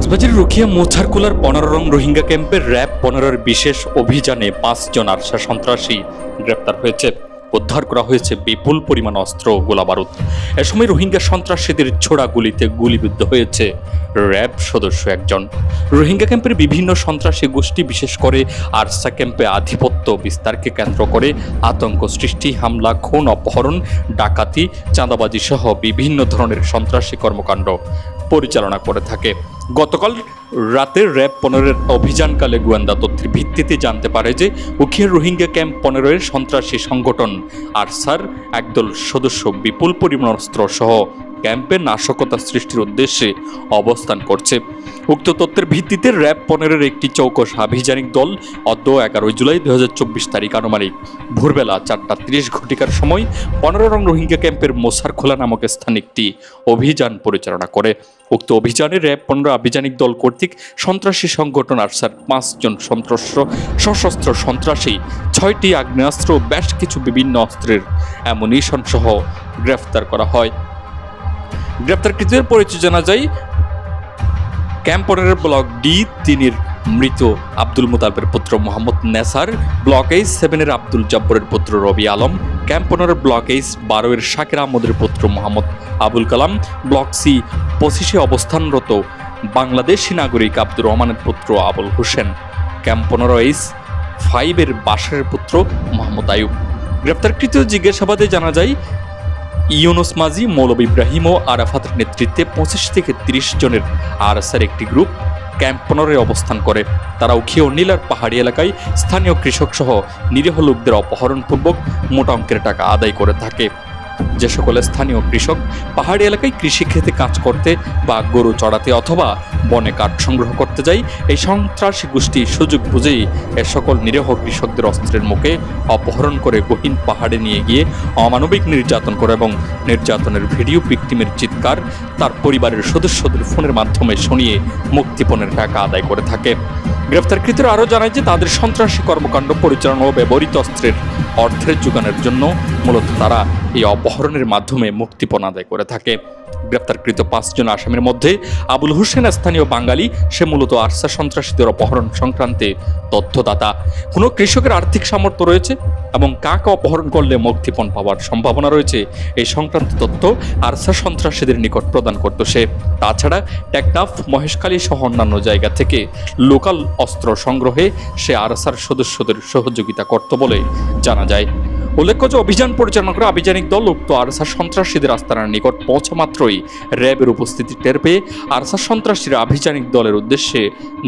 কক্সবাজারের রুখিয়া মোছারকুলার 15 রং রোহিঙ্গা ক্যাম্পের র্যাব 15-এর বিশেষ অভিযানে 5 জন আরসা সন্ত্রাসী গ্রেপ্তার হয়েছে। উদ্ধার করা হয়েছে বিপুল পরিমাণ অস্ত্র ও গোলাবারুদ। এ সময় রোহিঙ্গা সন্ত্রাসীদের ছোড়া গুলিতে গুলিবিদ্ধ হয়েছে র্যাব সদস্য একজন। রোহিঙ্গা ক্যাম্পের বিভিন্ন সন্ত্রাসী গোষ্ঠী বিশেষ করে আরসা ক্যাম্পে আধিপত্য বিস্তারকে কেন্দ্র করে আতঙ্ক সৃষ্টি, হামলা, খুন, অপহরণ, ডাকাতি, চাঁদাবাজি সহ বিভিন্ন ধরনের সন্ত্রাসী কর্মকাণ্ড পরিচালনা করে থাকে। গতকাল রাতে র্যাব 15-এর অভিযানকালে গোয়েন্দা তথ্যের ভিত্তিতে জানতে পারে যে উখিয়ার রোহিঙ্গা ক্যাম্প 15-এর সন্ত্রাসী সংগঠন আরসার একদল সদস্য বিপুল পরিমাণ অস্ত্র সহ ক্যাম্পে নাশকতা সৃষ্টির উদ্দেশ্যে অবস্থান করছে। উক্ত তথ্যের ভিত্তিতে র্যাব 15-এর একটি চৌকস আভিযানিক দল অদ্য 11 জুলাই 2024 তারিখ আনুমানিক ভোরবেলা 4:30 সময় 15 রং রোহিঙ্গা ক্যাম্পের মোছারখোলা নামক স্থানে একটি অভিযান পরিচালনা করে। উক্ত অভিযানে র্যাব 15 আভিযানিক দল কর্তৃক সন্ত্রাসী সংগঠন আরসার 5 জন সশস্ত্র সন্ত্রাসী, 6টি আগ্নেয়াস্ত্র, বেশ কিছু বিভিন্ন অস্ত্রের অ্যামুনিশন সহ গ্রেফতার করা হয়। গ্রেপ্তারকৃতদের পরিচয় জানা যায় ক্যাম্প 15-এর ব্লক ডি 3-এর মৃত আব্দুল মুতালিবের পুত্র মোহাম্মদ নেসার, ব্লক এইচ 7-এর আব্দুল জব্বরের পুত্র রবি আলম, ক্যাম্প 15-এর ব্লক এইচ 12-এর শাকির আহমদের পুত্র মোহাম্মদ আবুল কালাম, ব্লক সি 25-এ অবস্থানরত বাংলাদেশি নাগরিক আব্দুর রহমানের পুত্র আবুল হোসেন, ক্যাম্প 15 এইচ 5-এর বাশারের পুত্র মোহাম্মদ আয়ুব। গ্রেপ্তারকৃত জিজ্ঞাসাবাদে জানা যায় ইউনুস মাঝি, মৌলভী ইব্রাহিম ও আরাফাতের নেতৃত্বে 25 থেকে 30 জনের আরসার একটি গ্রুপ ক্যাম্প 15-এ অবস্থান করে। তারা উখিয়া ও নীলার পাহাড়ি এলাকায় স্থানীয় কৃষক সহ নিরীহ লোকদের অপহরণপূর্বক মোটা অঙ্কের টাকা আদায় করে থাকে। যে সকল স্থানীয় কৃষক পাহাড়ি এলাকায় কৃষিক্ষেত্রে কাজ করতে বা গরু চড়াতে অথবা বনে কাঠ সংগ্রহ করতে যায়, এই সন্ত্রাসী গোষ্ঠী সুযোগ বুঝেই এ সকল নিরীহ কৃষকদের অস্ত্রের মুখে অপহরণ করে গহীন পাহাড়ে নিয়ে গিয়ে অমানবিক নির্যাতন করে এবং নির্যাতনের ভিডিও ভিকটিমের চিৎকার তার পরিবারের সদস্যদের ফোনের মাধ্যমে শুনিয়ে মুক্তিপণের টাকা আদায় করে থাকে। গ্রেফতারকৃতরা আরও জানায় যে তাদের সন্ত্রাসী কর্মকাণ্ড পরিচালনা ও ব্যবহৃত অস্ত্রের অর্থের যোগানের জন্য মূলত তারা এই অপহরণের মাধ্যমে মুক্তিপণ আদায় করে থাকে। গ্রেপ্তারকৃত 5 জন আসামির মধ্যে আবুল হোসেন স্থানীয় বাঙালি, সে মূলত আরসা সন্ত্রাসীদের অপহরণ সংক্রান্তে তথ্যদাতা। কোনো কৃষকের আর্থিক সামর্থ্য রয়েছে এবং কাকে অপহরণ করলে মুক্তিপণ পাওয়ার সম্ভাবনা রয়েছে এই সংক্রান্ত তথ্য আরসা সন্ত্রাসীদের নিকট প্রদান করত সে। তাছাড়া টেকনাফ, মহেশখালী সহ অন্যান্য জায়গা থেকে লোকাল অস্ত্র সংগ্রহে সে আরসার সদস্যদের সহযোগিতা করত বলে জানা যায়। উল্লেখ্য যে অভিযান পরিচালনা করে আভিযানিক দল উক্ত আরসা সন্ত্রাসীদের আস্তানার নিকট পৌঁছা মাত্রই র্যাবের উপস্থিতি টের পেয়ে আরসা সন্ত্রাসীরা আভিযানিক দলের উদ্দেশ্যে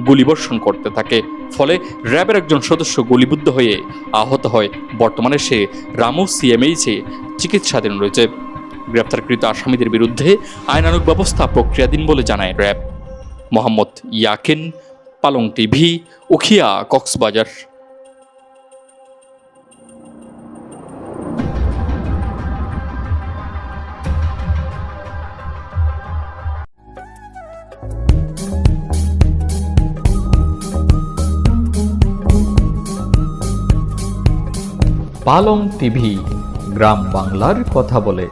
গুলিবর্ষণ করতে থাকে। ফলে র্যাবের একজন সদস্য গুলিবিদ্ধ হয়ে আহত হয়। বর্তমানে সে রামু সিএমএইচে চিকিৎসাধীন রয়েছে। গ্রেপ্তারকৃত আসামিদের বিরুদ্ধে আইনানুগ ব্যবস্থা প্রক্রিয়াধীন বলে জানায় র্যাব। মোহাম্মদ ইয়াকিন, পালং টিভি, উখিয়া, কক্সবাজার। পালং টিভি, গ্রাম বাংলার কথা বলে।